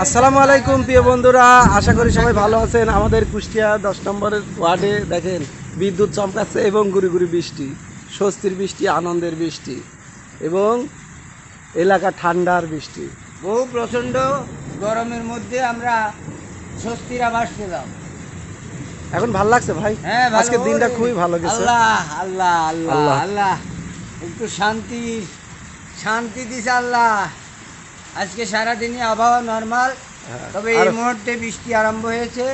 আসসালামু আলাইকুম প্রিয় বন্ধুরা, আশা করি সবাই ভালো আছেন। আমাদের কুষ্টিয়া 10 নম্বরের ওয়ার্ডে দেখেন বিদ্যুৎ চমকাচ্ছে এবং গুড়ি গুড়ি বৃষ্টি, স্বস্তির বৃষ্টি, আনন্দের বৃষ্টি এবং এলাকা ঠান্ডার বৃষ্টি। বহু প্রচণ্ড গরমের মধ্যে আমরা স্বস্তির আভাস পেলাম। এখন ভালো লাগছে ভাই। হ্যাঁ, আজকের দিনটা খুবই ভালো গেছে। আল্লাহ আল্লাহ আল্লাহ আল্লাহ। আল্লাহ একটু শান্তি দিছে আল্লাহ। আজকে সারাদিনই আবহাওয়া নর্মাল, তবে এই মুহূর্তে বৃষ্টি আরম্ভ হয়েছে।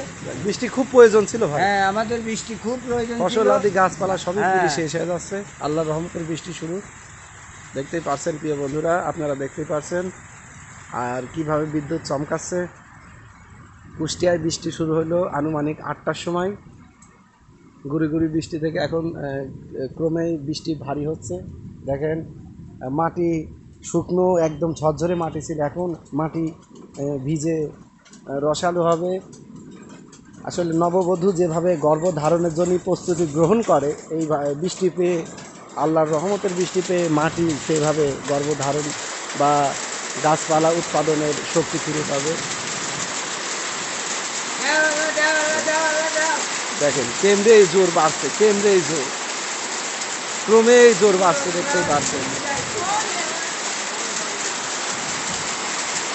বৃষ্টি খুব প্রয়োজন ছিল ভাই। হ্যাঁ, আমাদের বৃষ্টি খুব প্রয়োজন ছিল। ফসল আদি গাছপালা সবই হ্যাঁ। পুরি শেষ হয়ে যাচ্ছে। আল্লাহর রহমতের বৃষ্টি শুরু, দেখতেই পারছেন প্রিয় বন্ধুরা, আপনারা দেখতেই পারছেন আর কিভাবে বিদ্যুৎ চমকাচ্ছে। কুষ্টিয়ায় বৃষ্টি শুরু হলো আনুমানিক 8টার সময়। গুড়ি গুড়ি বৃষ্টি থেকে এখন ক্রমেই বৃষ্টি ভারী হচ্ছে। দেখেন মাটি শুকনো একদম ঝরঝরে মাটি ছিল, এখন মাটি ভিজে রসালো হবে। আসলে নববধূ যেভাবে গর্ভধারণের জন্য প্রস্তুতি গ্রহণ করে, এই বৃষ্টি পেয়ে, আল্লাহর রহমতের বৃষ্টি পেয়ে মাটি সেভাবে গর্ভধারণ বা গাছপালা উৎপাদনের শক্তি ফিরে পাবে। দেখেন কেন্দ্রেই জোর বাড়ছে, কেন্দ্রেই জোর, ক্রমেই জোর বাড়ছে, দেখতেই পাচ্ছেন।